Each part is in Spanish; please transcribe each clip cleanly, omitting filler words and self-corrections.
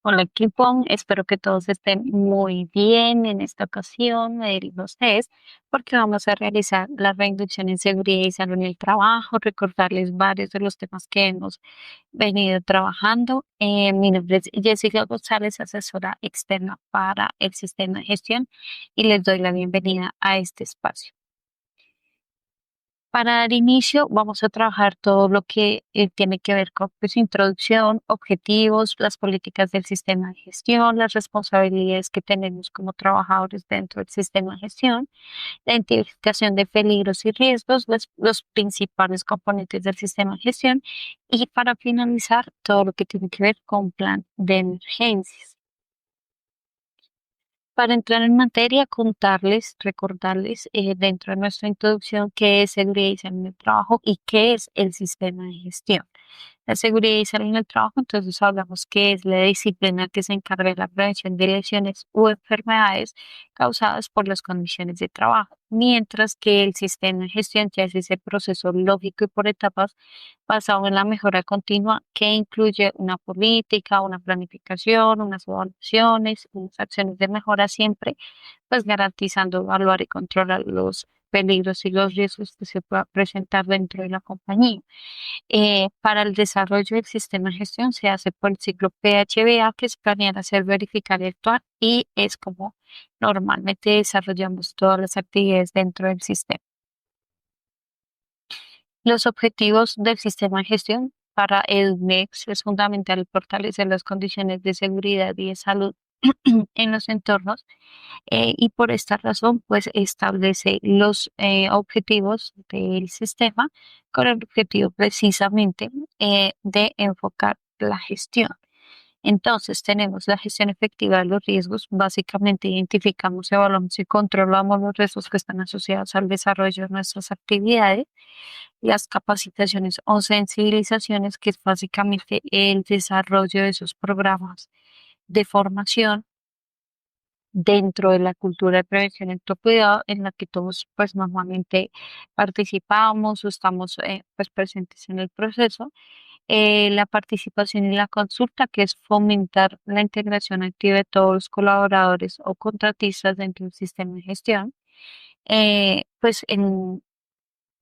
Hola equipo, espero que todos estén muy bien en esta ocasión de los test porque vamos a realizar la reinducción en seguridad y salud en el trabajo, recordarles varios de los temas que hemos venido trabajando. Mi nombre es Jessica González, asesora externa para el sistema de gestión y les doy la bienvenida a este espacio. Para dar inicio, vamos a trabajar todo lo que tiene que ver con pues, introducción, objetivos, las políticas del sistema de gestión, las responsabilidades que tenemos como trabajadores dentro del sistema de gestión, la identificación de peligros y riesgos, los principales componentes del sistema de gestión y para finalizar, todo lo que tiene que ver con plan de emergencias. Para entrar en materia, contarles, recordarles dentro de nuestra introducción qué es seguridad y salud en el trabajo y qué es el sistema de gestión. La seguridad y salud en el trabajo, entonces hablamos que es la disciplina que se encarga de la prevención de lesiones u enfermedades causadas por las condiciones de trabajo, mientras que el sistema de gestión ya es ese proceso lógico y por etapas basado en la mejora continua que incluye una política, una planificación, unas evaluaciones, unas acciones de mejora siempre, pues garantizando evaluar y controlar los peligros y los riesgos que se puedan presentar dentro de la compañía. Para el desarrollo del sistema de gestión se hace por el ciclo PHBA, que es planear, hacer, verificar y actuar, y es como normalmente desarrollamos todas las actividades dentro del sistema. Los objetivos del sistema de gestión para EDUNEX es fundamental fortalecer las condiciones de seguridad y de salud en los entornos y por esta razón pues establece los objetivos del sistema con el objetivo precisamente de enfocar la gestión. Entonces, tenemos la gestión efectiva de los riesgos. Básicamente, identificamos, evaluamos y controlamos los riesgos que están asociados al desarrollo de nuestras actividades. Las capacitaciones o sensibilizaciones, que es básicamente el desarrollo de esos programas de formación dentro de la cultura de prevención y autocuidado en la que todos pues normalmente participamos o estamos pues presentes en el proceso. La participación y la consulta, que es fomentar la integración activa de todos los colaboradores o contratistas dentro del sistema de gestión, pues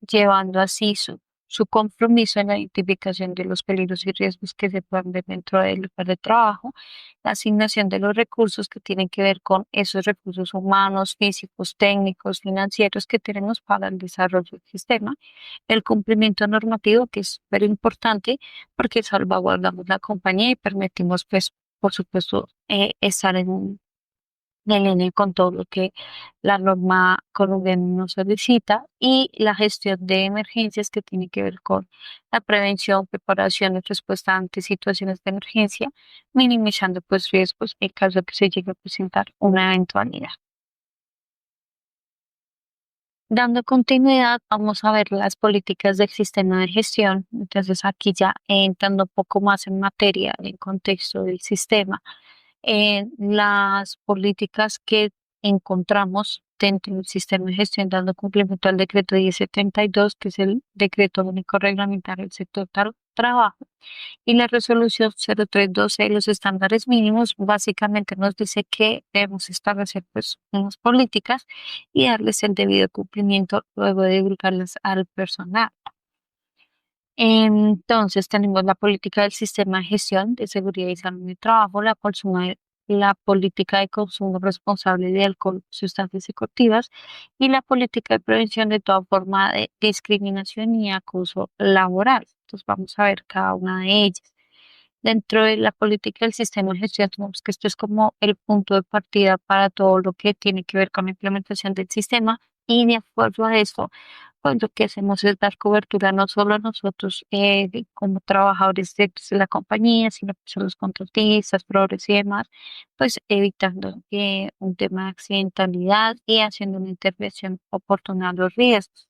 llevando así su compromiso en la identificación de los peligros y riesgos que se pueden ver dentro del lugar de trabajo, la asignación de los recursos que tienen que ver con esos recursos humanos, físicos, técnicos, financieros que tenemos para el desarrollo del sistema, el cumplimiento normativo, que es súper importante porque salvaguardamos la compañía y permitimos, pues, por supuesto, estar en línea con todo lo que la norma colombiana nos solicita y la gestión de emergencias que tiene que ver con la prevención, preparación y respuesta ante situaciones de emergencia, minimizando pues riesgos en caso de que se llegue a presentar una eventualidad. Dando continuidad, vamos a ver las políticas del sistema de gestión. Entonces, aquí ya entrando un poco más en materia, en contexto del sistema. Las políticas que encontramos dentro del sistema de gestión dando cumplimiento al decreto 1072, que es el decreto único reglamentario del sector trabajo, y la resolución 0312 de los estándares mínimos, básicamente nos dice que debemos establecer pues unas políticas y darles el debido cumplimiento luego de divulgarlas al personal. Entonces tenemos la política del sistema de gestión de seguridad y salud en el trabajo, la política de consumo responsable de alcohol, sustancias psicoactivas y la política de prevención de toda forma de discriminación y acoso laboral. Entonces vamos a ver cada una de ellas. Dentro de la política del sistema de gestión, tenemos que esto es como el punto de partida para todo lo que tiene que ver con la implementación del sistema y de acuerdo a esto pues lo que hacemos es dar cobertura no solo a nosotros como trabajadores de la compañía, sino pues a los contratistas, proveedores y demás, pues evitando un tema de accidentalidad y haciendo una intervención oportuna a los riesgos.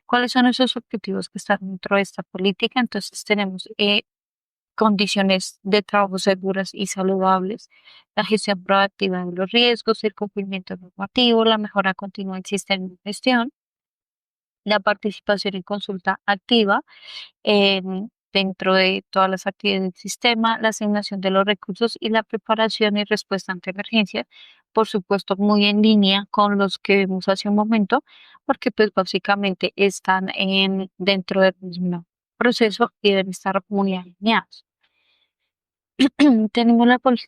¿Cuáles son esos objetivos que están dentro de esta política? Entonces tenemos condiciones de trabajo seguras y saludables, la gestión proactiva de los riesgos, el cumplimiento normativo, la mejora continua del sistema de gestión, la participación en consulta activa. dentro de todas las actividades del sistema, la asignación de los recursos y la preparación y respuesta ante emergencias, por supuesto muy en línea con los que vimos hace un momento, porque pues básicamente están dentro del mismo proceso y deben estar muy alineados. Tenemos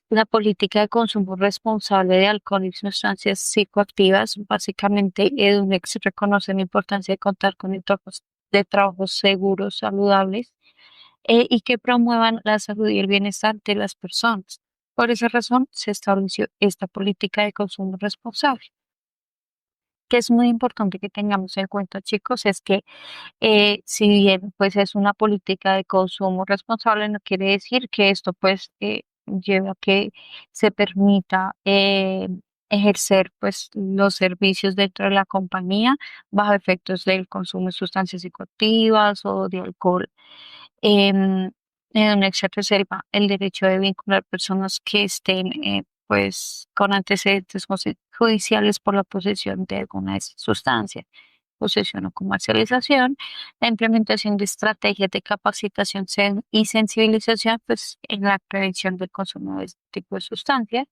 la política de consumo responsable de alcohol y sustancias psicoactivas. Básicamente, EDUNEX reconoce la importancia de contar con entornos de trabajo seguros, saludables y que promuevan la salud y el bienestar de las personas. Por esa razón, se estableció esta política de consumo responsable. Que es muy importante que tengamos en cuenta, chicos, es que si bien pues es una política de consumo responsable, no quiere decir que esto pues lleve a que se permita ejercer pues los servicios dentro de la compañía bajo efectos del consumo de sustancias psicoactivas o de alcohol. En donde se reserva el derecho de vincular personas que estén pues con antecedentes judiciales por la posesión de alguna sustancia, posesión o comercialización, la implementación de estrategias de capacitación y sensibilización pues, en la prevención del consumo de este tipo de sustancias,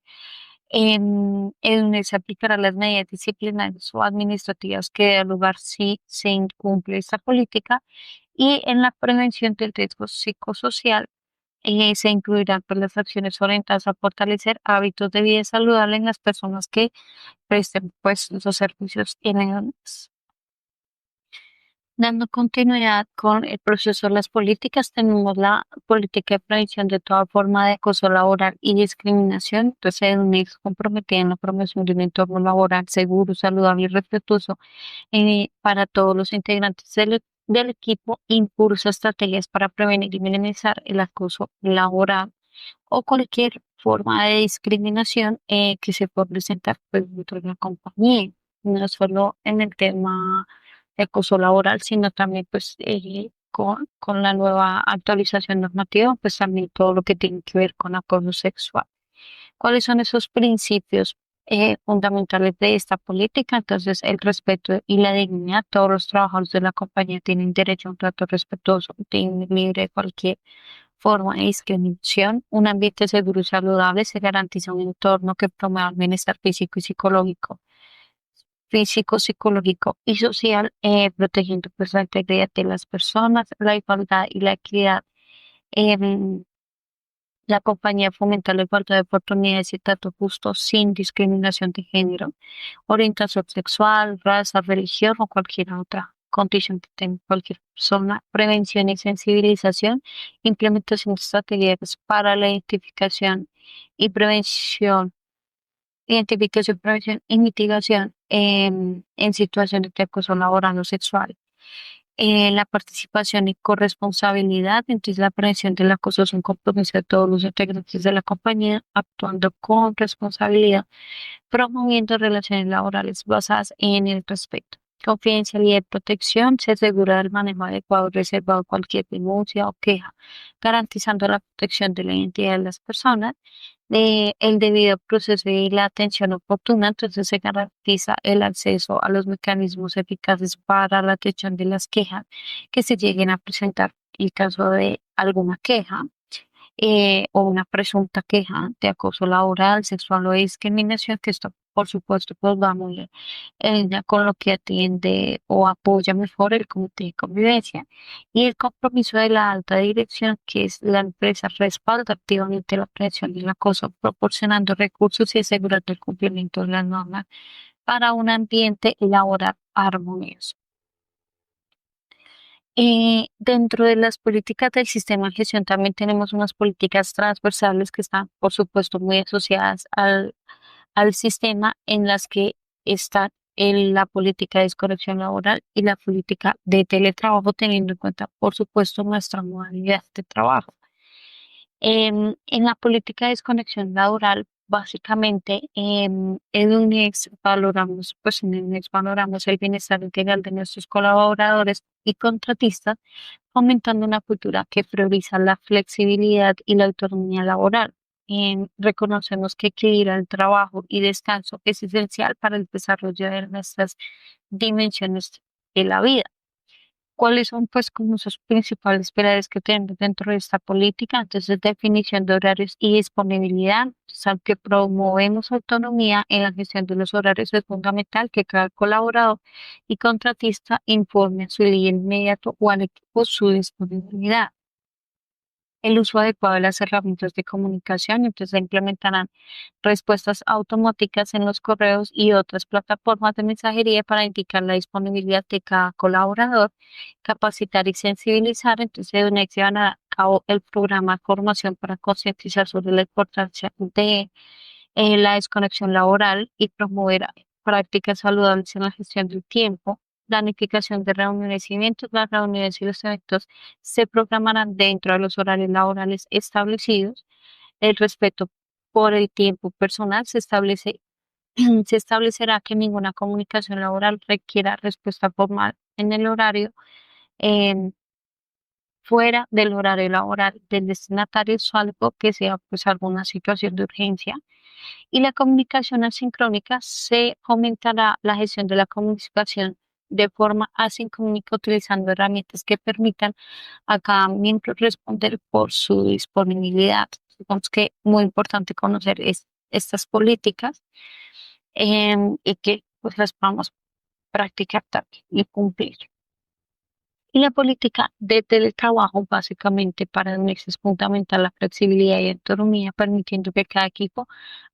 en donde se aplicarán las medidas disciplinarias o administrativas que dé lugar si se incumple esta política y en la prevención del riesgo psicosocial. Se incluirán pues, las acciones orientadas a fortalecer hábitos de vida saludable en las personas que presten pues, los servicios en el Dando continuidad con el proceso de las políticas, tenemos la política de prevención de toda forma de acoso laboral y discriminación. Entonces, es un ex comprometida en la promoción de un entorno laboral seguro, saludable y respetuoso para todos los integrantes del equipo. Impulsa estrategias para prevenir y minimizar el acoso laboral o cualquier forma de discriminación que se pueda presentar pues, dentro de la compañía, no solo en el tema de acoso laboral, sino también pues con la nueva actualización normativa, pues también todo lo que tiene que ver con acoso sexual. ¿Cuáles son esos principios fundamentales de esta política? Entonces, el respeto y la dignidad. Todos los trabajadores de la compañía tienen derecho a un trato respetuoso, libre de cualquier forma de discriminación. Un ambiente seguro y saludable se garantiza un entorno que promueva el bienestar físico, psicológico y social, protegiendo pues la integridad de las personas, la igualdad y la equidad. Em, la compañía fomenta la igualdad de oportunidades y trato justo sin discriminación de género, orientación sexual, raza, religión o cualquier otra condición que tenga cualquier persona, prevención y sensibilización, implementación de estrategias para la identificación, prevención y mitigación en situaciones de acoso laboral o sexual. La participación y corresponsabilidad, entonces la prevención del acoso es un compromiso de todos los integrantes de la compañía, actuando con responsabilidad, promoviendo relaciones laborales basadas en el respeto. Confidencialidad y protección, se asegura el manejo adecuado, reservado cualquier denuncia o queja, garantizando la protección de la identidad de las personas, el debido proceso y la atención oportuna. Entonces se garantiza el acceso a los mecanismos eficaces para la atención de las quejas que se lleguen a presentar en caso de alguna queja o una presunta queja de acoso laboral, sexual o de discriminación, que esto, por supuesto, pues va muy en línea con lo que atiende o apoya mejor el comité de convivencia. Y el compromiso de la alta dirección, que es la empresa, respalda activamente la prevención del acoso, proporcionando recursos y asegurando el cumplimiento de las normas para un ambiente laboral armonioso. Dentro de las políticas del sistema de gestión también tenemos unas políticas transversales que están, por supuesto, muy asociadas al sistema, en las que está la política de desconexión laboral y la política de teletrabajo, teniendo en cuenta, por supuesto, nuestra modalidad de trabajo. En la política de desconexión laboral, básicamente, en UNEX valoramos, pues en UNEX valoramos el bienestar integral de nuestros colaboradores y contratistas, fomentando una cultura que prioriza la flexibilidad y la autonomía laboral. Reconocemos que equilibrar el trabajo y descanso es esencial para el desarrollo de nuestras dimensiones de la vida. ¿Cuáles son, pues, como sus principales pilares que tenemos dentro de esta política? Entonces, definición de horarios y disponibilidad. O sea, que promovemos autonomía en la gestión de los horarios. Es fundamental que cada colaborador y contratista informe a su líder inmediato o al equipo su disponibilidad. El uso adecuado de las herramientas de comunicación, entonces se implementarán respuestas automáticas en los correos y otras plataformas de mensajería para indicar la disponibilidad de cada colaborador, capacitar y sensibilizar. Entonces, de UNEX llevan a cabo el programa de formación para concientizar sobre la importancia de la desconexión laboral y promover prácticas saludables en la gestión del tiempo. Planificación de reuniones y eventos. Las reuniones y los eventos se programarán dentro de los horarios laborales establecidos. El respeto por el tiempo personal se establece, se establecerá que ninguna comunicación laboral requiera respuesta formal en el horario em, fuera del horario laboral del destinatario, salvo que sea pues alguna situación de urgencia. Y la comunicación asincrónica se fomentará la gestión de la comunicación de forma asincrónica utilizando herramientas que permitan a cada miembro responder por su disponibilidad. Digamos que muy importante conocer estas políticas y que pues las podamos practicar también y cumplir. Y la política de teletrabajo, básicamente para Next es fundamental la flexibilidad y autonomía, permitiendo que cada equipo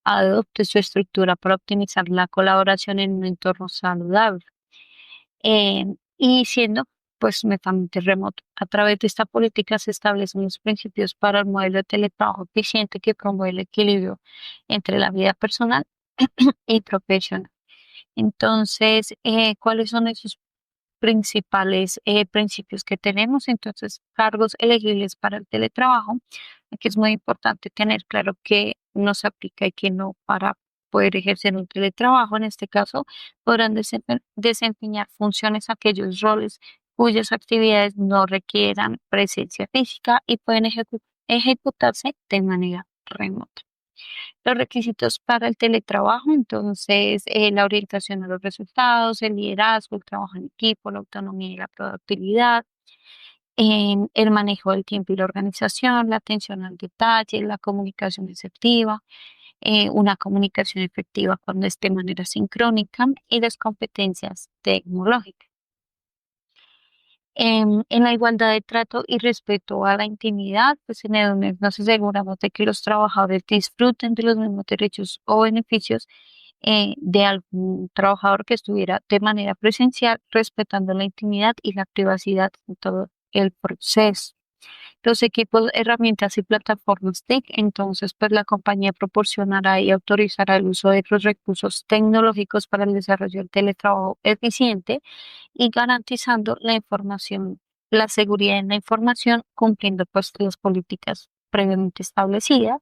adopte su estructura para optimizar la colaboración en un entorno saludable. Y siendo pues netamente remoto. A través de esta política se establecen los principios para el modelo de teletrabajo eficiente que promueve el equilibrio entre la vida personal y profesional. Entonces, ¿cuáles son esos principales principios que tenemos? Entonces, cargos elegibles para el teletrabajo. Aquí es muy importante tener claro que no se aplica y que no para poder ejercer un teletrabajo. En este caso, podrán desempeñar funciones aquellos roles cuyas actividades no requieran presencia física y pueden ejecutarse de manera remota. Los requisitos para el teletrabajo, entonces, la orientación a los resultados, el liderazgo, el trabajo en equipo, la autonomía y la productividad, en el manejo del tiempo y la organización, la atención al detalle, la comunicación efectiva, una comunicación efectiva cuando es de manera sincrónica y las competencias tecnológicas. En la igualdad de trato y respeto a la intimidad, pues en el nos aseguramos de que los trabajadores disfruten de los mismos derechos o beneficios de algún trabajador que estuviera de manera presencial, respetando la intimidad y la privacidad en todo el proceso. Los equipos, herramientas y plataformas TIC, entonces pues la compañía proporcionará y autorizará el uso de los recursos tecnológicos para el desarrollo del teletrabajo eficiente y garantizando la información, la seguridad en la información, cumpliendo pues las políticas previamente establecidas.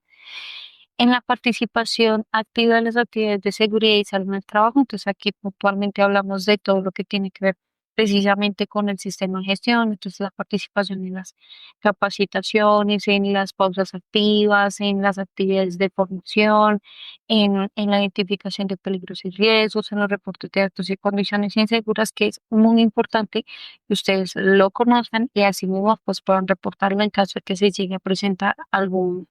En la participación activa de las actividades de seguridad y salud en el trabajo, entonces aquí puntualmente hablamos de todo lo que tiene que ver precisamente con el sistema de gestión, entonces la participación en las capacitaciones, en las pausas activas, en las actividades de formación, en la identificación de peligros y riesgos, en los reportes de actos y condiciones inseguras, que es muy importante que ustedes lo conozcan y así mismo pues puedan reportarlo en caso de que se llegue a presentar algún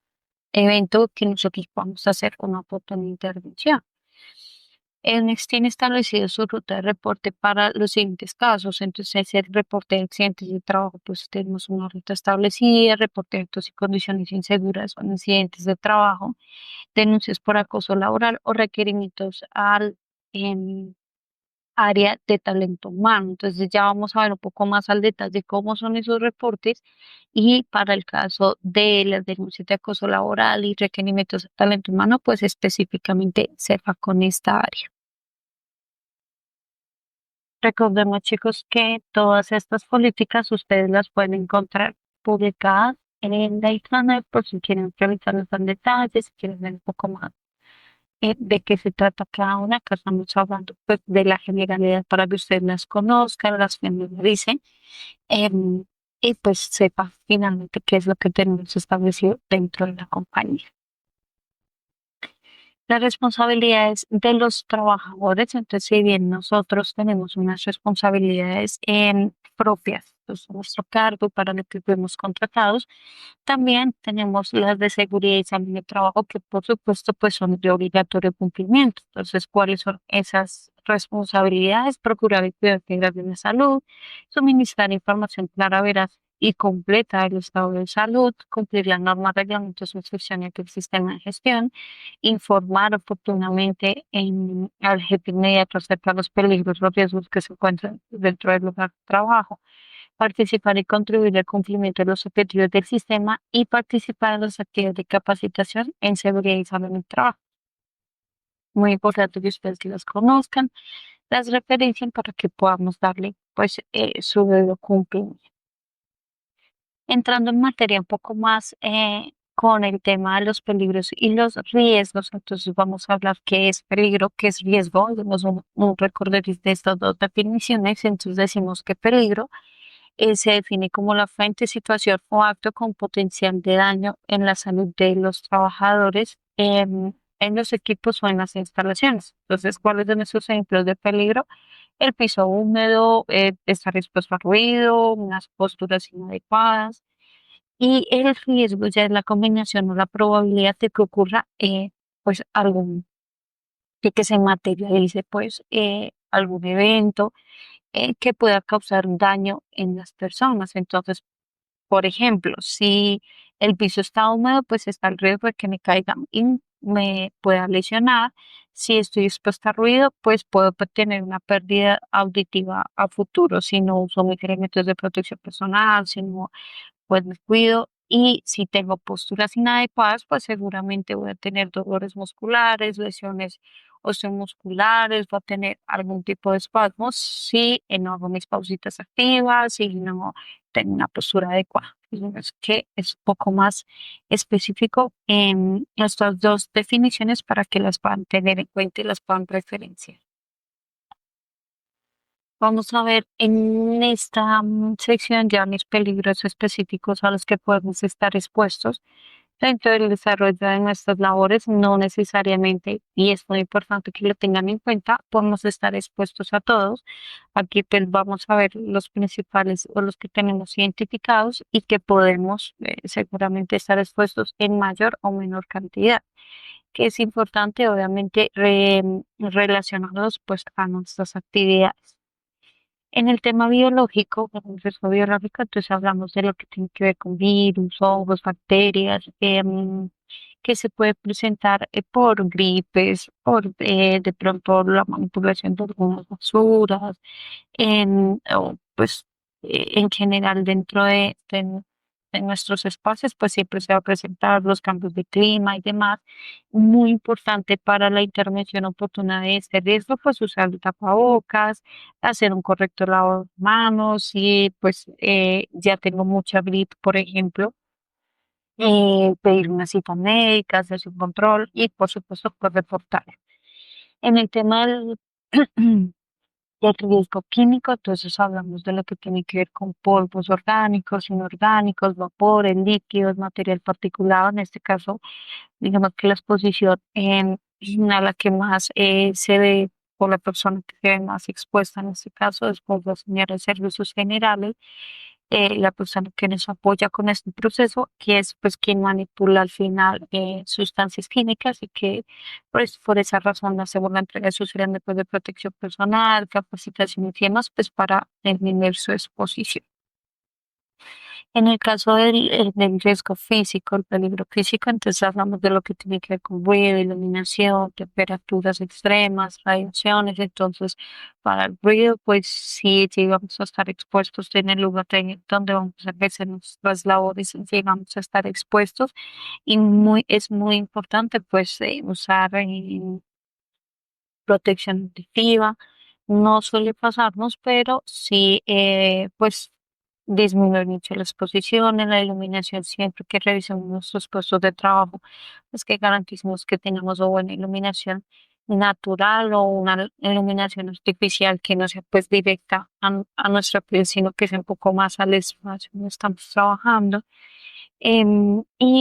evento que nosotros podamos hacer una oportuna intervención. El Next tiene establecido su ruta de reporte para los siguientes casos. Entonces, el reporte de accidentes de trabajo, pues tenemos una ruta establecida, reporte de actos y condiciones inseguras o incidentes de trabajo, denuncias por acoso laboral o requerimientos al área de talento humano. Entonces ya vamos a ver un poco más al detalle de cómo son esos reportes y para el caso de las denuncias de acoso laboral y requerimientos de talento humano, pues específicamente se va con esta área. Recordemos, chicos, que todas estas políticas ustedes las pueden encontrar publicadas en la intranet por si quieren revisarlas en detalle, si quieren ver un poco más de qué se trata cada una. Acá estamos hablando pues de la generalidad para que ustedes las conozcan, las familiaricen em, y pues sepa finalmente qué es lo que tenemos establecido dentro de la compañía. Las responsabilidades de los trabajadores, entonces si bien nosotros tenemos unas responsabilidades propias pues, a nuestro cargo para lo que fuimos contratados. También tenemos las de seguridad y salud de trabajo que por supuesto pues son de obligatorio cumplimiento. Entonces, ¿cuáles son esas responsabilidades? Procurar y cuidar de la salud, suministrar información clara, veraz y completa del estado de salud, cumplir las normas, reglamentos e instrucciones del sistema de gestión, informar oportunamente al jefe inmediato acerca de los peligros o riesgos que se encuentran dentro del lugar de trabajo, participar y contribuir al cumplimiento de los objetivos del sistema y participar en las actividades de capacitación en seguridad y salud en el trabajo. Muy importante que ustedes las conozcan, las referencien para que podamos darle pues su debido cumplimiento. Entrando en materia un poco más con el tema de los peligros y los riesgos, entonces vamos a hablar qué es peligro, qué es riesgo, demos un recorderis de estas dos definiciones, entonces decimos que peligro se define como la frente, situación o acto con potencial de daño en la salud de los trabajadores en los equipos o en las instalaciones. Entonces, ¿cuáles son esos ejemplos de peligro? El piso húmedo, estar expuesto a ruido, unas posturas inadecuadas. Y el riesgo ya es la combinación o la probabilidad de que ocurra pues algún, que se materialice pues algún evento que pueda causar daño en las personas. Entonces, por ejemplo, si el piso está húmedo, pues está el riesgo de que me caiga y me pueda lesionar. Si estoy expuesta a ruido, pues puedo tener una pérdida auditiva a futuro si no uso mis elementos de protección personal, si no pues me cuido. Y si tengo posturas inadecuadas, pues seguramente voy a tener dolores musculares, lesiones osteomusculares, voy a tener algún tipo de espasmos si no hago mis pausitas activas, si no tengo una postura adecuada. Es que es un poco más específico en estas dos definiciones para que las puedan tener en cuenta y las puedan referenciar. Vamos a ver en esta sección ya los peligros específicos a los que podemos estar expuestos dentro del desarrollo de nuestras labores, no necesariamente, y es muy importante que lo tengan en cuenta, podemos estar expuestos a todos. Aquí pues vamos a ver los principales o los que tenemos identificados y que podemos seguramente estar expuestos en mayor o menor cantidad, que es importante obviamente relacionarlos pues a nuestras actividades. En el tema biológico, en el riesgo biológico, entonces hablamos de lo que tiene que ver con virus, hongos, bacterias, que se puede presentar por gripes, por de pronto la manipulación de algunas basuras, o, pues en general dentro de nuestros espacios, pues siempre se va a presentar los cambios de clima y demás. Muy importante para la intervención oportuna de este riesgo, pues usar el tapabocas, hacer un correcto lavado de manos y pues ya tengo mucha gripe, por ejemplo, pedir una cita médica, hacerse un control y por supuesto pues reportar. En el tema del del riesgo químico, entonces hablamos de lo que tiene que ver con polvos orgánicos, inorgánicos, vapores, líquidos, material particulado, en este caso digamos que la exposición a la que más se ve por la persona que se ve más expuesta en este caso, después de señores de servicios generales, la persona que nos apoya con este proceso, que es pues quien manipula al final sustancias químicas y que pues por esa razón la segunda entrega de sus elementos de protección personal, capacitación y demás, pues para disminuir su exposición. En el caso del riesgo físico, el peligro físico, entonces hablamos de lo que tiene que ver con ruido, iluminación, temperaturas extremas, radiaciones. Entonces, para el ruido, pues sí vamos a estar expuestos en el lugar donde vamos a hacer nuestras labores, sí vamos a estar expuestos y es muy importante pues usar protección auditiva. No suele pasarnos, pero sí, pues disminuir mucho la exposición en la iluminación siempre que revisemos nuestros puestos de trabajo, pues que garanticemos que tengamos o buena iluminación natural o una iluminación artificial que no sea pues directa a nuestra piel, sino que sea un poco más al espacio donde estamos trabajando. Y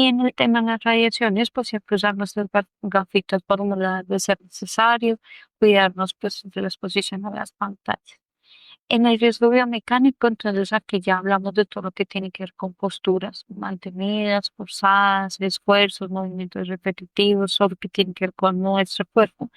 en el tema de las radiaciones, pues siempre usar nuestras gafitas por un lado de ser necesario, cuidarnos pues de la exposición a las pantallas. En el riesgo biomecánico, entonces aquí ya hablamos de todo lo que tiene que ver con posturas mantenidas, forzadas, esfuerzos, movimientos repetitivos, todo lo que tiene que ver con nuestro cuerpo.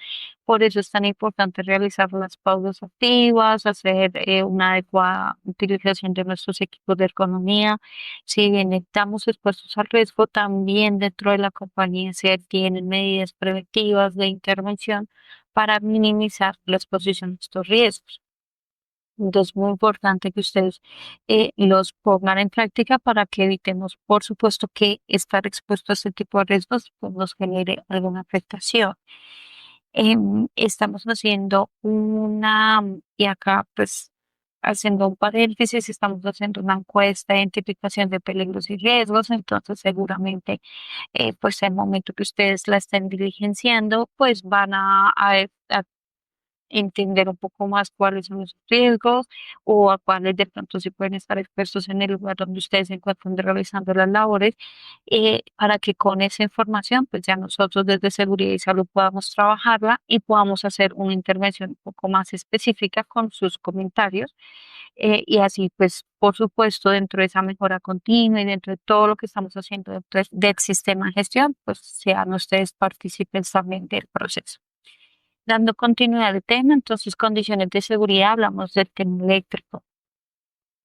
Por eso es tan importante realizar las pausas activas, hacer una adecuada utilización de nuestros equipos de ergonomía. Si bien estamos expuestos al riesgo, también dentro de la compañía se tienen medidas preventivas de intervención para minimizar la exposición a estos riesgos. Entonces, muy importante que ustedes los pongan en práctica para que evitemos, por supuesto, que estar expuesto a este tipo de riesgos pues, nos genere alguna afectación. Estamos haciendo y acá pues haciendo un paréntesis, estamos haciendo una encuesta de identificación de peligros y riesgos, entonces seguramente pues el momento que ustedes la estén diligenciando, pues van a entender un poco más cuáles son los riesgos o a cuáles de pronto se pueden estar expuestos en el lugar donde ustedes se encuentran realizando las labores, para que con esa información, pues ya nosotros desde Seguridad y Salud podamos trabajarla y podamos hacer una intervención un poco más específica con sus comentarios, y así, pues, por supuesto, dentro de esa mejora continua y dentro de todo lo que estamos haciendo dentro del sistema de gestión, pues sean ustedes partícipes también del proceso. Dando continuidad al tema, entonces condiciones de seguridad, hablamos del tema eléctrico,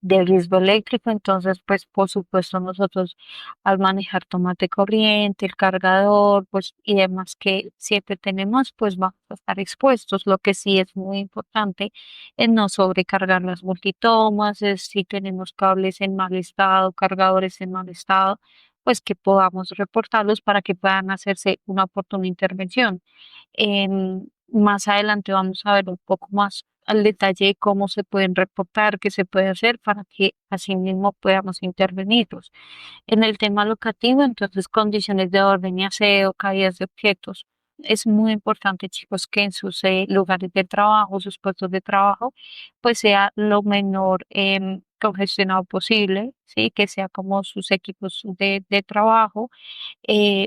del riesgo eléctrico, entonces pues por supuesto nosotros al manejar tomate corriente, el cargador, pues y demás que siempre tenemos, pues vamos a estar expuestos. Lo que sí es muy importante es no sobrecargar las multitomas, es si tenemos cables en mal estado, cargadores en mal estado, pues que podamos reportarlos para que puedan hacerse una oportuna intervención. Más adelante vamos a ver un poco más al detalle de cómo se pueden reportar, qué se puede hacer para que así mismo podamos intervenirlos. En el tema locativo, entonces, condiciones de orden y aseo, caídas de objetos. Es muy importante, chicos, que en sus lugares de trabajo, sus puestos de trabajo, pues sea lo menor congestionado posible, ¿sí? Que sea como sus equipos de trabajo,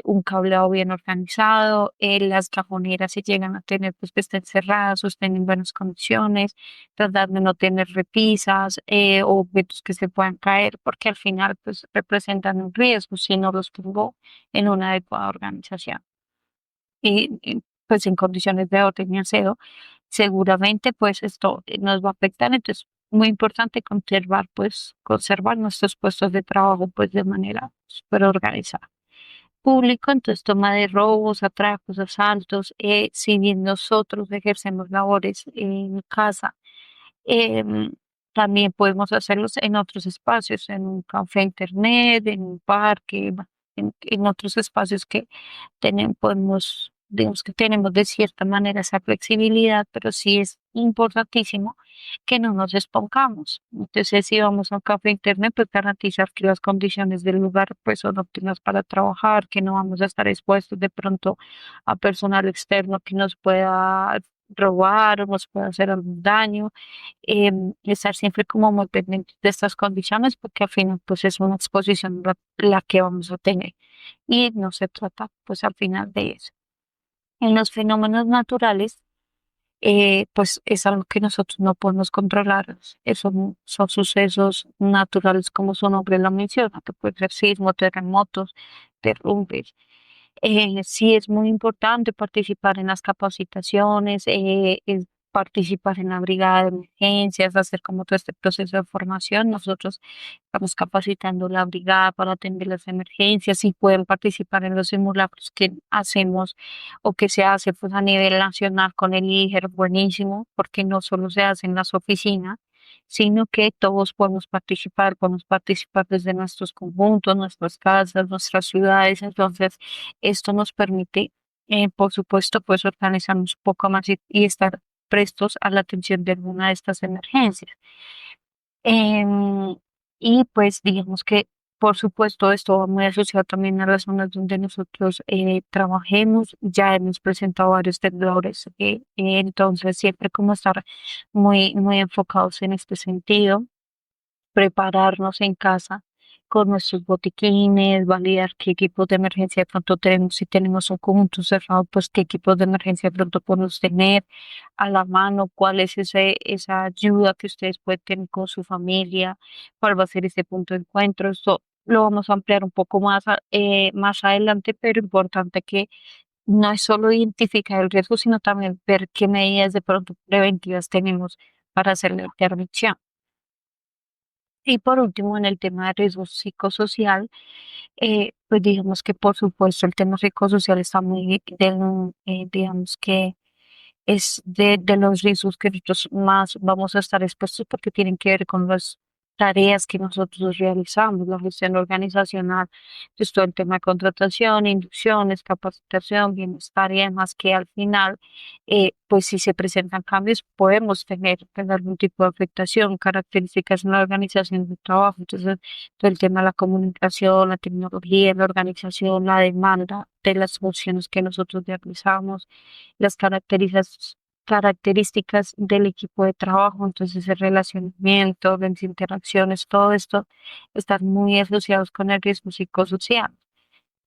un cableado bien organizado, las cajoneras si llegan a tener, pues que estén cerradas o estén en buenas condiciones, tratar de no tener repisas o objetos que se puedan caer, porque al final pues representan un riesgo si no los pongo en una adecuada organización pues en condiciones de orden y aseo, seguramente pues esto nos va a afectar, entonces muy importante conservar nuestros puestos de trabajo pues de manera súper organizada público, entonces toma de robos, atracos, asaltos, si bien nosotros ejercemos labores en casa, em, también podemos hacerlos en otros espacios, en un café internet, en un parque, en otros espacios que digamos que tenemos de cierta manera esa flexibilidad, pero sí es importantísimo que no nos expongamos. Entonces, si vamos a un café internet, pues garantizar que las condiciones del lugar pues son óptimas para trabajar, que no vamos a estar expuestos de pronto a personal externo que nos pueda robar o nos pueda hacer algún daño, estar siempre como muy pendientes de estas condiciones porque al final pues es una exposición la que vamos a tener y no se trata pues al final de eso. En los fenómenos naturales, pues es algo que nosotros no podemos controlar. Eso son sucesos naturales como su nombre lo menciona, que puede ser sismos, terremotos, derrumbes. Sí es muy importante participar en las capacitaciones, participar en la brigada de emergencias, hacer como todo este proceso de formación. Nosotros estamos capacitando la brigada para atender las emergencias y pueden participar en los simulacros que hacemos o que se hace pues a nivel nacional con el IGER, buenísimo, porque no solo se hace en las oficinas, sino que todos podemos participar desde nuestros conjuntos, nuestras casas, nuestras ciudades. Entonces, esto nos permite, por supuesto, pues organizarnos un poco más y estar prestos a la atención de alguna de estas emergencias. Em, y pues digamos que, por supuesto, esto va muy asociado también a las zonas donde nosotros trabajemos. Ya hemos presentado varios temblores, entonces siempre como estar muy enfocados en este sentido, prepararnos en casa. con nuestros botiquines, validar qué equipos de emergencia de pronto tenemos, si tenemos un conjunto cerrado, pues qué equipos de emergencia de pronto podemos tener a la mano, cuál es esa ayuda que ustedes pueden tener con su familia, cuál va a ser ese punto de encuentro. Esto lo vamos a ampliar un poco más, más adelante, pero importante que no es solo identificar el riesgo, sino también ver qué medidas de pronto preventivas tenemos para hacer la intervención. Y por último, en el tema de riesgo psicosocial, pues digamos que por supuesto el tema psicosocial está muy, digamos que es de los riesgos que nosotros más vamos a estar expuestos porque tienen que ver con las tareas que nosotros realizamos, la gestión organizacional, pues todo el tema de contratación, inducciones, capacitación, bienestar y demás, que al final, pues si se presentan cambios, podemos tener algún tipo de afectación, características en la organización de trabajo. Entonces, todo el tema de la comunicación, la tecnología, la organización, la demanda de las funciones que nosotros realizamos, las características del equipo de trabajo, entonces el relacionamiento, las interacciones, todo esto están muy asociados con el riesgo psicosocial.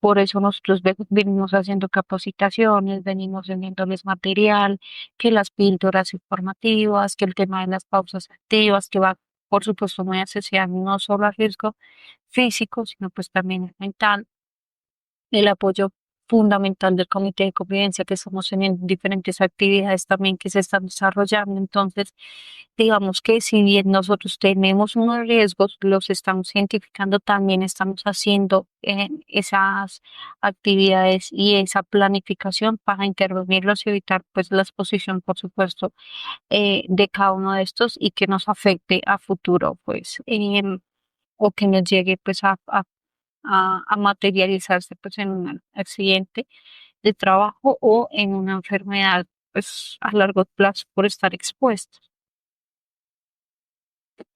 Por eso nosotros venimos haciendo capacitaciones, venimos enviándoles material, que las píldoras informativas, que el tema de las pausas activas, que va, por supuesto, muy asociado no solo al riesgo físico, sino pues también mental, el apoyo fundamental del comité de convivencia que estamos teniendo diferentes actividades también que se están desarrollando. Entonces, digamos que si bien nosotros tenemos unos riesgos, los estamos identificando, también estamos haciendo esas actividades y esa planificación para intervenirlos y evitar pues la exposición, por supuesto, de cada uno de estos y que nos afecte a futuro, pues, o que nos llegue pues a materializarse pues en un accidente de trabajo o en una enfermedad pues a largo plazo por estar expuestos.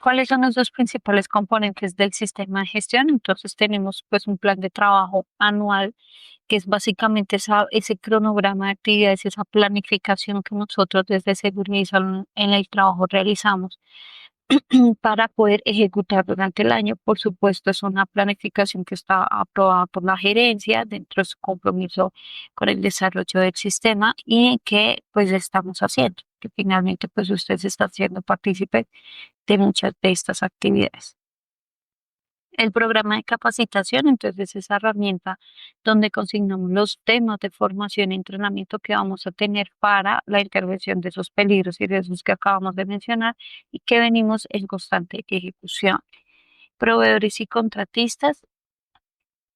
¿Cuáles son los dos principales componentes del sistema de gestión? Entonces tenemos pues un plan de trabajo anual que es básicamente ese cronograma de actividades, esa planificación que nosotros desde Seguridad y Salud en el trabajo realizamos para poder ejecutar durante el año. Por supuesto, es una planificación que está aprobada por la gerencia dentro de su compromiso con el desarrollo del sistema y que pues estamos haciendo, que finalmente pues usted se está haciendo partícipe de muchas de estas actividades. El programa de capacitación, entonces, es esa herramienta donde consignamos los temas de formación y entrenamiento que vamos a tener para la intervención de esos peligros y riesgos que acabamos de mencionar y que venimos en constante ejecución. Proveedores y contratistas.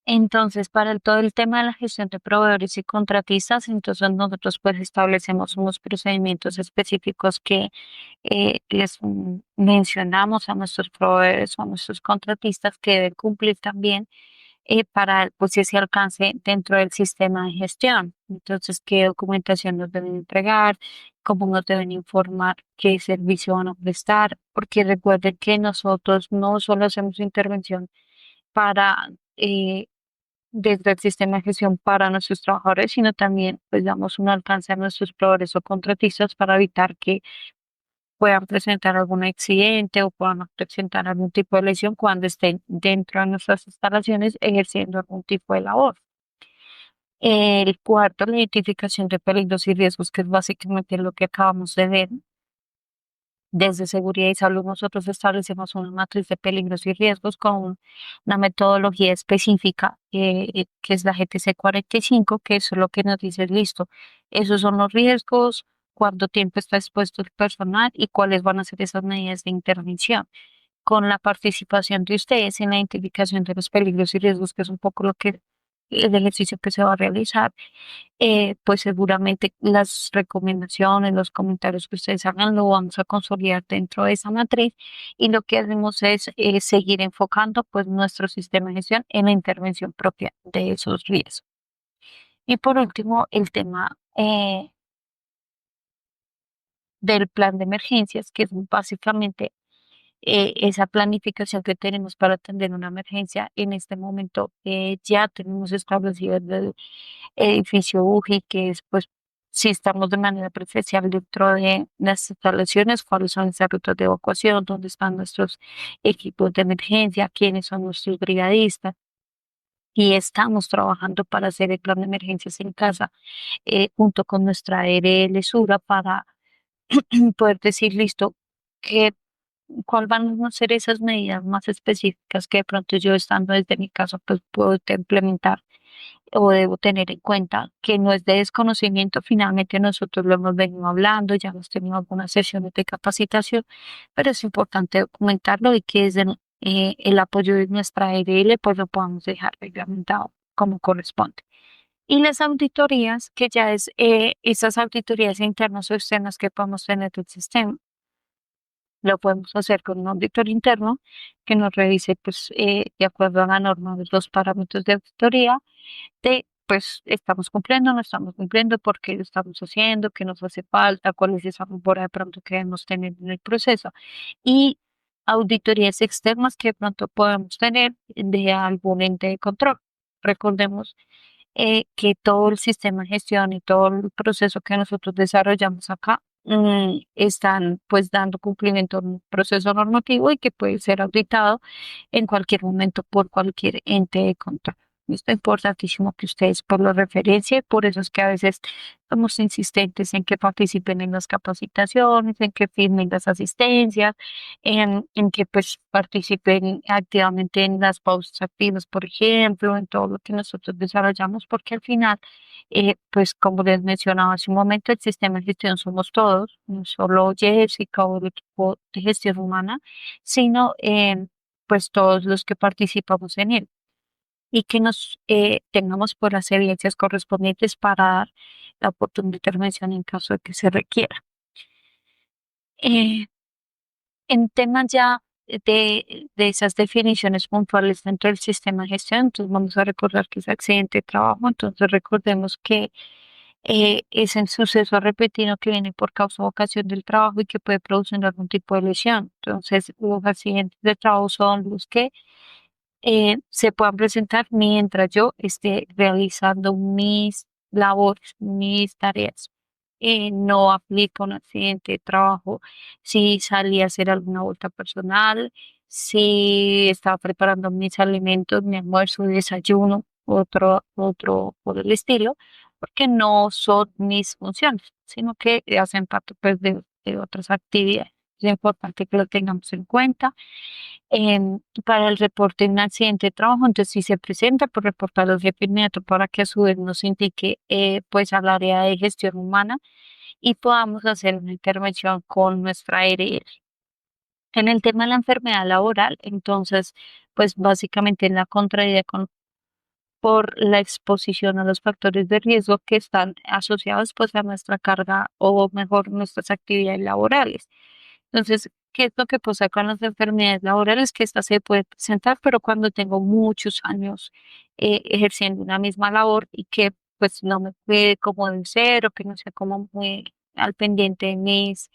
Entonces, para todo el tema de la gestión de proveedores y contratistas, entonces nosotros pues establecemos unos procedimientos específicos que les mencionamos a nuestros proveedores o a nuestros contratistas que deben cumplir también para pues ese alcance dentro del sistema de gestión. Entonces, qué documentación nos deben entregar, cómo nos deben informar qué servicio van a prestar, porque recuerden que nosotros no solo hacemos intervención para desde el sistema de gestión para nuestros trabajadores, sino también pues damos un alcance a nuestros proveedores o contratistas para evitar que puedan presentar algún accidente o puedan presentar algún tipo de lesión cuando estén dentro de nuestras instalaciones ejerciendo algún tipo de labor. El cuarto, la identificación de peligros y riesgos, que es básicamente lo que acabamos de ver. Desde Seguridad y Salud nosotros establecemos una matriz de peligros y riesgos con una metodología específica que es la GTC 45, que eso es lo que nos dice, listo, esos son los riesgos, cuánto tiempo está expuesto el personal y cuáles van a ser esas medidas de intervención. Con la participación de ustedes en la identificación de los peligros y riesgos, que es un poco lo que el ejercicio que se va a realizar, pues seguramente las recomendaciones, los comentarios que ustedes hagan lo vamos a consolidar dentro de esa matriz y lo que hacemos es seguir enfocando pues nuestro sistema de gestión en la intervención propia de esos riesgos. Y por último, el tema del plan de emergencias, que es básicamente esa planificación que tenemos para atender una emergencia. En este momento ya tenemos establecido el edificio UGI, que es pues si estamos de manera presencial dentro de las instalaciones, cuáles son esas rutas de evacuación, dónde están nuestros equipos de emergencia, quiénes son nuestros brigadistas. Y estamos trabajando para hacer el plan de emergencias en casa, junto con nuestra ARL Sura para poder decir, listo, que, cuál van a ser esas medidas más específicas que de pronto yo estando desde mi casa pues puedo implementar o debo tener en cuenta, que no es de desconocimiento. Finalmente nosotros lo hemos venido hablando, ya hemos tenido algunas sesiones de capacitación, pero es importante documentarlo y que desde el apoyo de nuestra ARL pues lo podamos dejar reglamentado como corresponde. Y las auditorías, que ya es esas auditorías internas o externas que podemos tener del sistema, lo podemos hacer con un auditor interno que nos revise pues de acuerdo a la norma de los parámetros de auditoría de, pues, estamos cumpliendo, no estamos cumpliendo, por qué lo estamos haciendo, qué nos hace falta, cuál es esa mejora de pronto que debemos tener en el proceso. Y auditorías externas que de pronto podemos tener de algún ente de control. Recordemos que todo el sistema de gestión y todo el proceso que nosotros desarrollamos acá están pues dando cumplimiento a un proceso normativo y que puede ser auditado en cualquier momento por cualquier ente de control. Esto es importantísimo que ustedes por la referencia y por eso es que a veces somos insistentes en que participen en las capacitaciones, en que firmen las asistencias, en que pues participen activamente en las pausas activas, por ejemplo, en todo lo que nosotros desarrollamos, porque al final, pues como les mencionaba hace un momento, el sistema de gestión somos todos, no solo Jessica o el equipo de gestión humana, sino pues todos los que participamos en él y que nos tengamos por las evidencias correspondientes para dar la oportuna intervención en caso de que se requiera. Eh, en temas ya de esas definiciones puntuales dentro del sistema de gestión, entonces vamos a recordar que es accidente de trabajo, entonces recordemos que es el suceso repentino que viene por causa o ocasión del trabajo y que puede producir algún tipo de lesión. Entonces, los accidentes de trabajo son los que se puedan presentar mientras yo esté realizando mis labores, mis tareas. No aplica un accidente de trabajo si salí a hacer alguna vuelta personal, si estaba preparando mis alimentos, mi almuerzo, desayuno, otro por el estilo, porque no son mis funciones, sino que hacen parte pues de otras actividades. Es importante que lo tengamos en cuenta para el reporte de un accidente de trabajo. Entonces, si se presenta, pues reportarlo de inmediato para que a su vez nos indique pues al área de gestión humana y podamos hacer una intervención con nuestra ARL. En el tema de la enfermedad laboral, entonces, pues básicamente en la contraria con por la exposición a los factores de riesgo que están asociados pues a nuestra carga o mejor nuestras actividades laborales. Entonces, ¿qué es lo que pasa con las enfermedades laborales? Que esta se puede presentar, pero cuando tengo muchos años ejerciendo una misma labor y que pues no me cuide como debe ser o que no sea como muy al pendiente de mis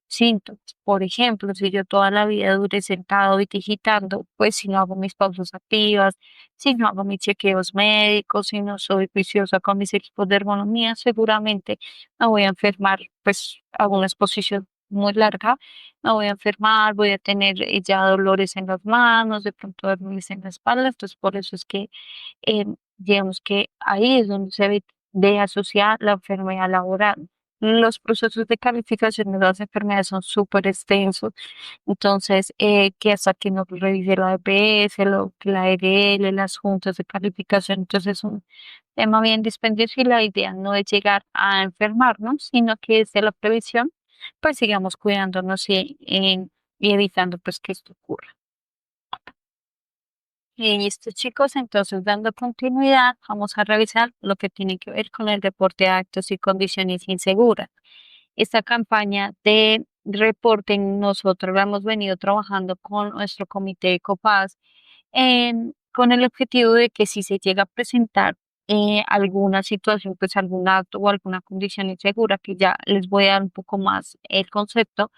síntomas. Por ejemplo, si yo toda la vida duré sentado y digitando, pues si no hago mis pausas activas, si no hago mis chequeos médicos, si no soy juiciosa con mis equipos de ergonomía, seguramente me voy a enfermar, pues a una exposición muy larga, me voy a enfermar, voy a tener ya dolores en las manos, de pronto dolores en la espalda, entonces por eso es que digamos que ahí es donde se de asociar la enfermedad laboral. Los procesos de calificación de las enfermedades son súper extensos, entonces que hasta que nos revise la EPS, la EDL, las juntas de calificación, entonces es un tema bien dispendioso y la idea no es llegar a enfermarnos, sino que desde la previsión, pues sigamos cuidándonos y evitando pues que esto ocurra. Y listo, chicos, entonces dando continuidad, vamos a revisar lo que tiene que ver con el reporte de actos y condiciones inseguras. Esta campaña de reporting nosotros la hemos venido trabajando con nuestro comité de COPAS con el objetivo de que si se llega a presentar alguna situación, pues algún acto o alguna condición insegura, que ya les voy a dar un poco más el concepto,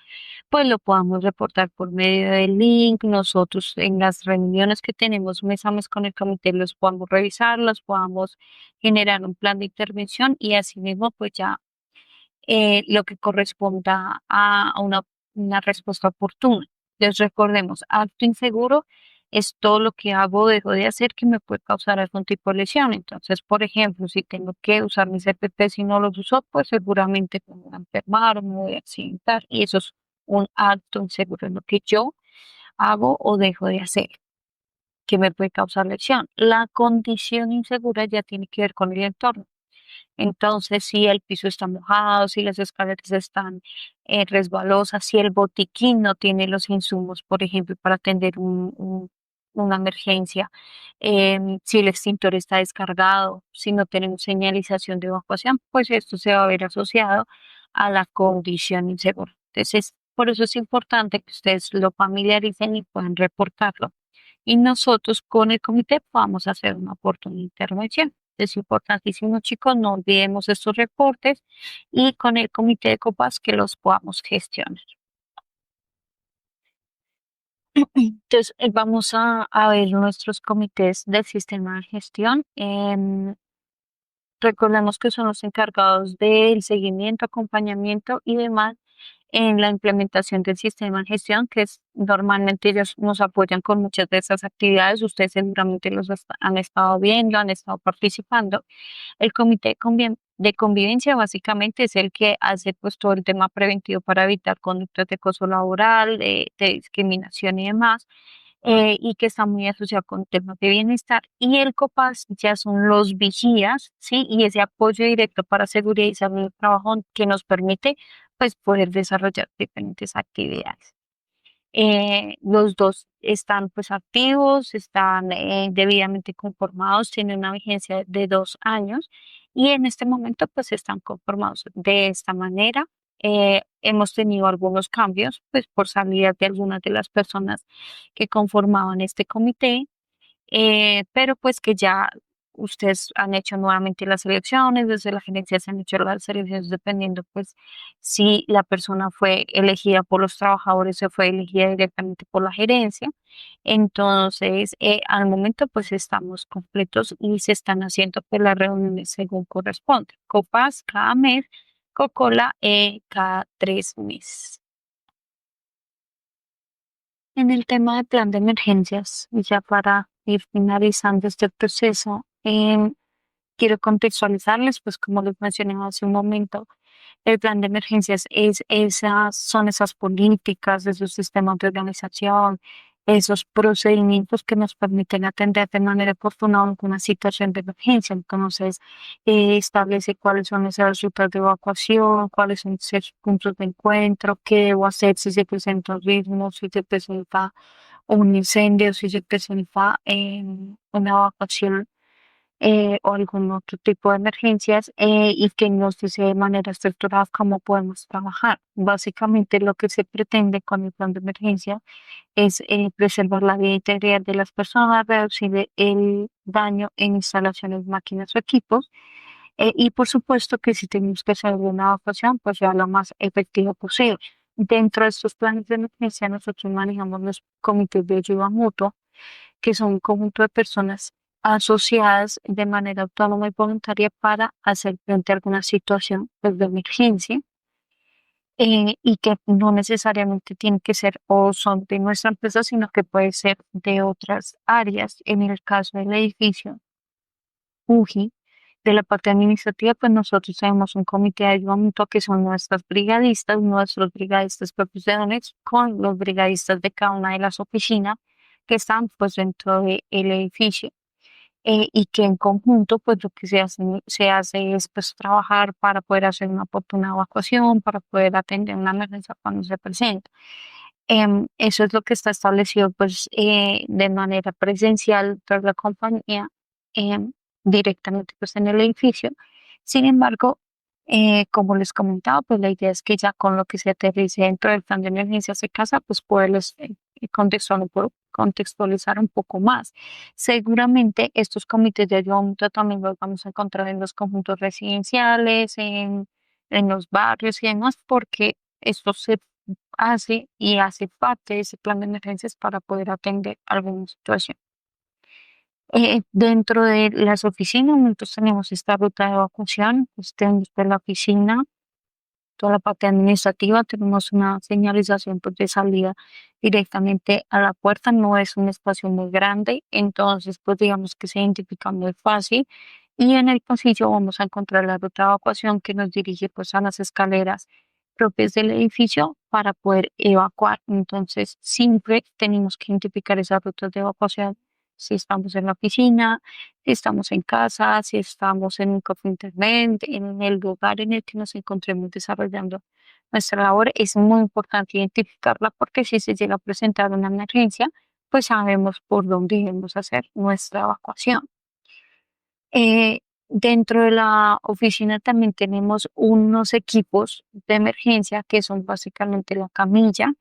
pues lo podamos reportar por medio del link. Nosotros en las reuniones que tenemos mes a mes con el comité los podamos revisar, los podamos generar un plan de intervención y asimismo pues ya lo que corresponda a una respuesta oportuna. Entonces recordemos, acto inseguro es todo lo que hago o dejo de hacer que me puede causar algún tipo de lesión. Entonces, por ejemplo, si tengo que usar mis EPP si no los uso, pues seguramente me voy a enfermar o me voy a accidentar. Y eso es un acto inseguro, es lo que yo hago o dejo de hacer, que me puede causar lesión. La condición insegura ya tiene que ver con el entorno. Entonces, si el piso está mojado, si las escaleras están resbalosas, si el botiquín no tiene los insumos, por ejemplo, para atender una emergencia, si el extintor está descargado, si no tenemos señalización de evacuación, pues esto se va a ver asociado a la condición insegura. Entonces, por eso es importante que ustedes lo familiaricen y puedan reportarlo. Y nosotros con el comité podamos hacer una oportuna intervención. Es importantísimo, chicos, no olvidemos estos reportes y con el comité de copas que los podamos gestionar. Entonces, vamos a ver nuestros comités del sistema de gestión. Recordemos que son los encargados del seguimiento, acompañamiento y demás en la implementación del sistema de gestión, que es normalmente ellos nos apoyan con muchas de esas actividades. Ustedes seguramente han estado viendo, han estado participando. El comité de convivencia básicamente es el que hace pues todo el tema preventivo para evitar conductas de acoso laboral, de discriminación y demás, y que está muy asociado con temas de bienestar. Y el COPAS ya son los vigías, ¿sí? Y ese apoyo directo para seguridad y salud del trabajo que nos permite pues poder desarrollar diferentes actividades. Los dos están pues activos, están debidamente conformados, tienen una vigencia de 2 años y en este momento pues están conformados de esta manera. Hemos tenido algunos cambios pues por salida de algunas de las personas que conformaban este comité, pero pues que ya ustedes han hecho nuevamente las elecciones, desde la gerencia se han hecho las elecciones dependiendo pues si la persona fue elegida por los trabajadores o fue elegida directamente por la gerencia. Entonces, al momento pues estamos completos y se están haciendo pues las reuniones según corresponde. Copas cada mes, Coca-Cola cada 3 meses. En el tema de plan de emergencias, y ya para ir finalizando este proceso, quiero contextualizarles, pues como les mencioné hace un momento, el plan de emergencias son esas políticas, esos sistemas de organización, esos procedimientos que nos permiten atender de manera oportuna alguna situación de emergencia. Entonces, establece cuáles son esas rutas de evacuación, cuáles son esos puntos de encuentro, qué debo hacer si se presenta un ritmo, si se presenta un incendio, si se presenta una evacuación o algún otro tipo de emergencias, y que nos dice de manera estructurada cómo podemos trabajar. Básicamente lo que se pretende con el plan de emergencia es preservar la vida e integridad de las personas, reducir el daño en instalaciones, máquinas o equipos, y por supuesto que si tenemos que hacer alguna evacuación, pues sea lo más efectivo posible. Dentro de estos planes de emergencia nosotros manejamos los comités de ayuda mutua, que son un conjunto de personas asociadas de manera autónoma y voluntaria para hacer frente a alguna situación pues, de emergencia, y que no necesariamente tiene que ser o son de nuestra empresa, sino que puede ser de otras áreas. En el caso del edificio UJI, de la parte administrativa, pues nosotros tenemos un comité de ayuda mutua que son nuestras brigadistas, nuestros brigadistas profesionales con los brigadistas de cada una de las oficinas que están pues dentro del edificio, y que en conjunto pues lo que se hace es pues trabajar para poder hacer una oportuna evacuación, para poder atender una emergencia cuando se presenta. Eso es lo que está establecido pues de manera presencial tras la compañía, em, directamente pues en el edificio. Sin embargo, como les comentaba, pues la idea es que ya con lo que se aterrice dentro del plan de emergencia se casa, pues poderles contextualizar contextualizar un poco más. Seguramente estos comités de ayuda mutua también los vamos a encontrar en los conjuntos residenciales, en los barrios y demás, porque esto se hace y hace parte de ese plan de emergencias para poder atender alguna situación. Dentro de las oficinas, nosotros tenemos esta ruta de evacuación, pues tenemos por la oficina, toda la parte administrativa, tenemos una señalización pues, de salida directamente a la puerta, no es un espacio muy grande, entonces pues digamos que se identifica muy fácil y en el pasillo vamos a encontrar la ruta de evacuación que nos dirige pues a las escaleras propias del edificio para poder evacuar. Entonces siempre tenemos que identificar esas rutas de evacuación si estamos en la oficina, si estamos en casa, si estamos en un café internet, en el lugar en el que nos encontremos desarrollando nuestra labor, es muy importante identificarla porque si se llega a presentar una emergencia, pues sabemos por dónde debemos hacer nuestra evacuación. Eh, Dentro de la oficina también tenemos unos equipos de emergencia que son básicamente la camilla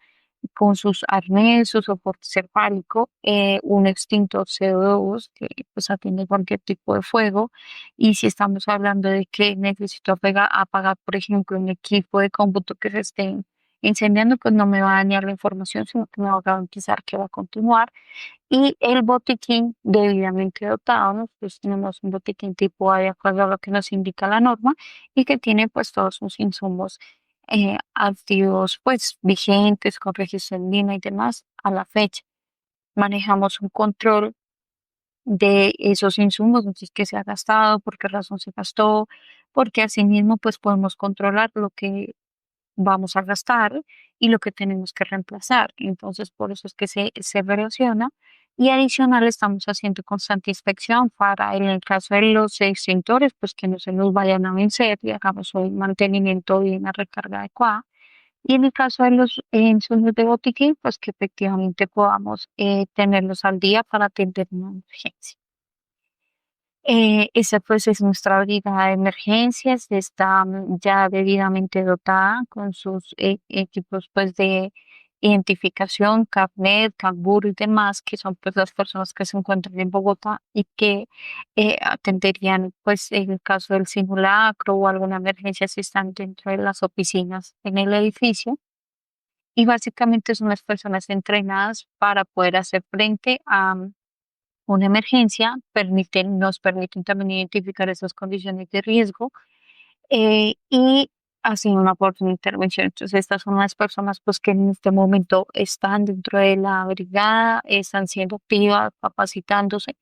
con sus arnés, su soporte cefálico, un extintor CO2 que pues atiende cualquier tipo de fuego y si estamos hablando de que necesito apagar, por ejemplo, un equipo de cómputo que se esté incendiando, pues no me va a dañar la información, sino que me va a garantizar que va a continuar. Y el botiquín debidamente dotado, nosotros tenemos un botiquín tipo A de acuerdo a lo que nos indica la norma y que tiene pues todos sus insumos activos pues vigentes con registro en línea y demás a la fecha. Manejamos un control de esos insumos, entonces qué se ha gastado, por qué razón se gastó, porque asimismo pues podemos controlar lo que vamos a gastar y lo que tenemos que reemplazar. Entonces, por eso es que se erosiona. Y adicional, estamos haciendo constante inspección para, en el caso de los extintores, pues que no se nos vayan a vencer y hagamos un mantenimiento y una recarga adecuada. Y en el caso de los insumos de botiquín, pues que efectivamente podamos tenerlos al día para atender una emergencia. Esa pues es nuestra brigada de emergencias, está ya debidamente dotada con sus equipos pues de identificación, CAPNET, CACBUR y demás, que son pues las personas que se encuentran en Bogotá y que atenderían pues en el caso del simulacro o alguna emergencia si están dentro de las oficinas en el edificio. Y básicamente son las personas entrenadas para poder hacer frente a una emergencia, nos permiten también identificar esas condiciones de riesgo y hacer una oportuna intervención. Entonces, estas son las personas pues, que en este momento están dentro de la brigada, están siendo activas, capacitándose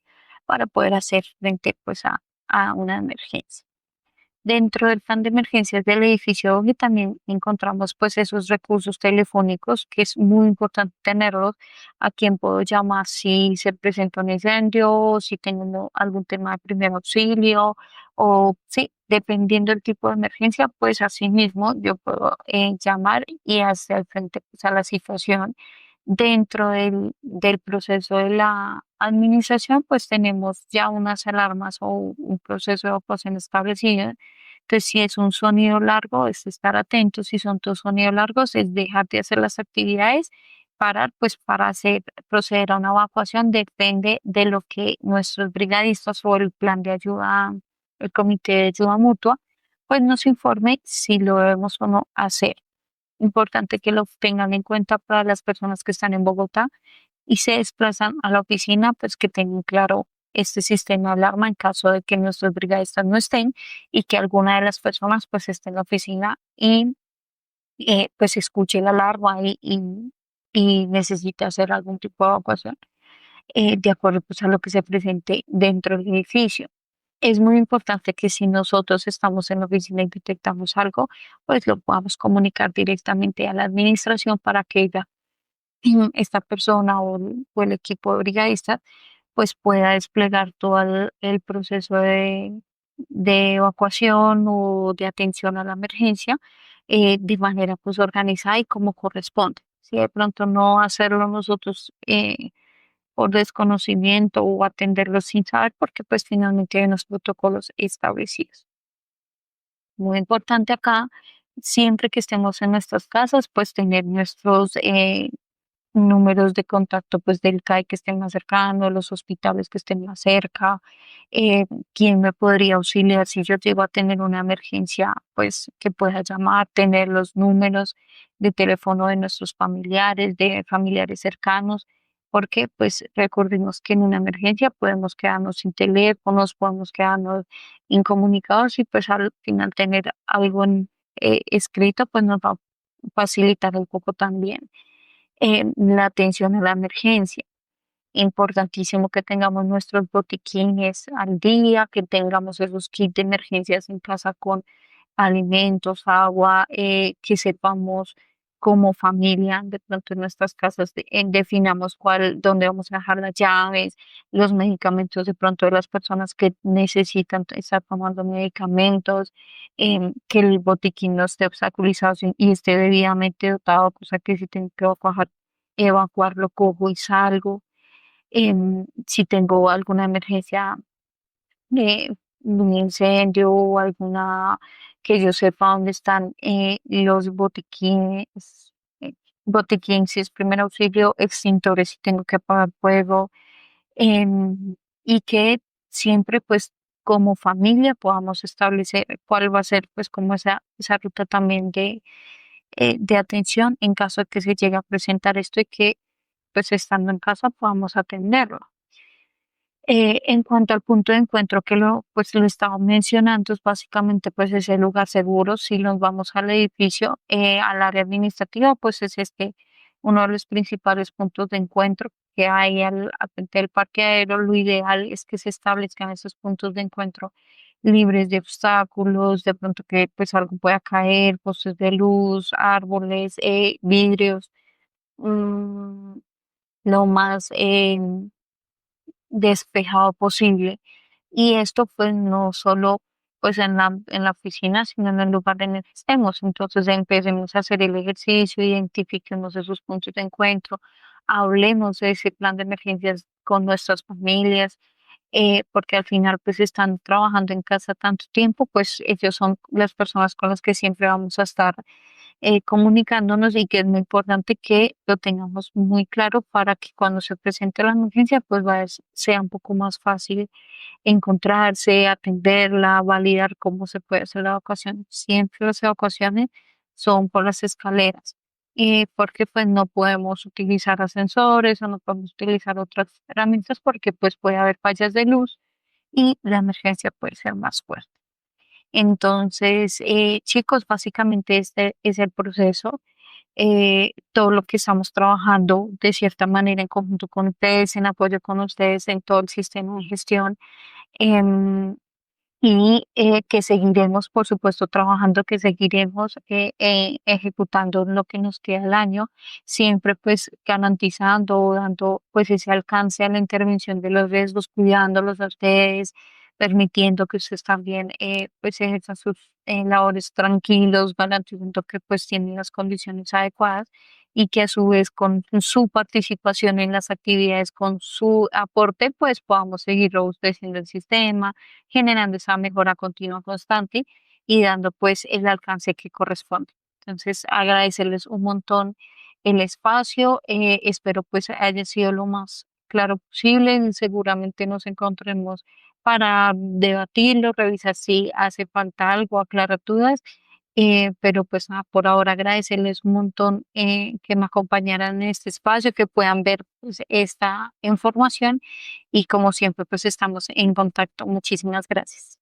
para poder hacer frente pues, a una emergencia. Dentro del plan de emergencias del edificio donde también encontramos pues esos recursos telefónicos que es muy importante tenerlos, a quien puedo llamar si se presenta un incendio, si tengo algún tema de primer auxilio o sí, dependiendo del tipo de emergencia, pues así mismo yo puedo llamar y hacer frente pues, a la situación. Dentro del proceso de la administración, pues tenemos ya unas alarmas o un proceso de evacuación establecido. Entonces, si es un sonido largo, es estar atentos. Si son dos sonidos largos, es dejar de hacer las actividades, parar, pues para proceder a una evacuación depende de lo que nuestros brigadistas o el plan de ayuda, el comité de ayuda mutua, pues nos informe si lo debemos o no hacer. Importante que lo tengan en cuenta para las personas que están en Bogotá y se desplazan a la oficina, pues que tengan claro este sistema de alarma en caso de que nuestros brigadistas no estén y que alguna de las personas pues esté en la oficina y pues escuche la alarma y necesite hacer algún tipo de evacuación de acuerdo pues a lo que se presente dentro del edificio. Es muy importante que si nosotros estamos en la oficina y detectamos algo, pues lo podamos comunicar directamente a la administración para que ella, esta persona o el equipo de brigadistas pues pueda desplegar todo el proceso de evacuación o de atención a la emergencia de manera pues organizada y como corresponde. Si de pronto no hacerlo nosotros por desconocimiento o atenderlo sin saber, porque pues finalmente hay unos protocolos establecidos. Muy importante acá, siempre que estemos en nuestras casas, pues tener nuestros números de contacto pues del CAI que estén más cercano, los hospitales que estén más cerca, eh, quién me podría auxiliar si yo llego a tener una emergencia, pues que pueda llamar, tener los números de teléfono de nuestros familiares, de familiares cercanos, porque pues recordemos que en una emergencia podemos quedarnos sin teléfonos, podemos quedarnos incomunicados y pues al final tener algo escrito pues nos va a facilitar un poco también la atención a la emergencia. Importantísimo que tengamos nuestros botiquines al día, que tengamos esos kits de emergencias en casa con alimentos, agua, que sepamos como familia, de pronto en nuestras casas, definamos dónde vamos a dejar las llaves, los medicamentos de pronto de las personas que necesitan estar tomando medicamentos, que el botiquín no esté obstaculizado y esté debidamente dotado, cosa que si tengo que evacuar, lo cojo y salgo. Si tengo alguna emergencia un incendio o alguna que yo sepa dónde están los botiquines, eh, botiquín si es primer auxilio, extintores si tengo que apagar fuego, y que siempre pues como familia podamos establecer cuál va a ser pues como esa ruta también de atención en caso de que se llegue a presentar esto y que pues estando en casa podamos atenderlo. En cuanto al punto de encuentro que pues lo estaba mencionando, es básicamente pues ese lugar seguro. Si nos vamos al edificio, al área administrativa, pues es este uno de los principales puntos de encuentro que hay al frente del parque aéreo. Lo ideal es que se establezcan esos puntos de encuentro libres de obstáculos, de pronto que pues algo pueda caer, postes de luz, árboles, vidrios, mm, lo más despejado posible. Y esto pues no solo pues en la oficina, sino en el lugar en el que estemos. Entonces empecemos a hacer el ejercicio, identifiquemos esos puntos de encuentro, hablemos de ese plan de emergencias con nuestras familias, porque al final pues están trabajando en casa tanto tiempo, pues ellos son las personas con las que siempre vamos a estar comunicándonos y que es muy importante que lo tengamos muy claro para que cuando se presente la emergencia pues sea un poco más fácil encontrarse, atenderla, validar cómo se puede hacer la evacuación. Siempre las evacuaciones son por las escaleras, porque pues no podemos utilizar ascensores o no podemos utilizar otras herramientas porque pues puede haber fallas de luz y la emergencia puede ser más fuerte. Entonces, chicos, básicamente este es el proceso. Todo lo que estamos trabajando de cierta manera en conjunto con ustedes, en apoyo con ustedes en todo el sistema de gestión. Em, y que seguiremos, por supuesto, trabajando, que seguiremos ejecutando lo que nos queda el año, siempre pues garantizando o dando pues ese alcance a la intervención de los riesgos, cuidándolos a ustedes, permitiendo que ustedes también pues ejerzan sus labores tranquilos, garantizando que pues tienen las condiciones adecuadas y que a su vez con su participación en las actividades, con su aporte, pues podamos seguir robusteciendo el sistema, generando esa mejora continua constante y dando pues el alcance que corresponde. Entonces, agradecerles un montón el espacio, espero pues haya sido lo más claro posible, seguramente nos encontremos para debatirlo, revisar si hace falta algo, aclarar dudas, pero pues nada, por ahora agradecerles un montón que me acompañaran en este espacio, que puedan ver pues, esta información y como siempre pues estamos en contacto. Muchísimas gracias.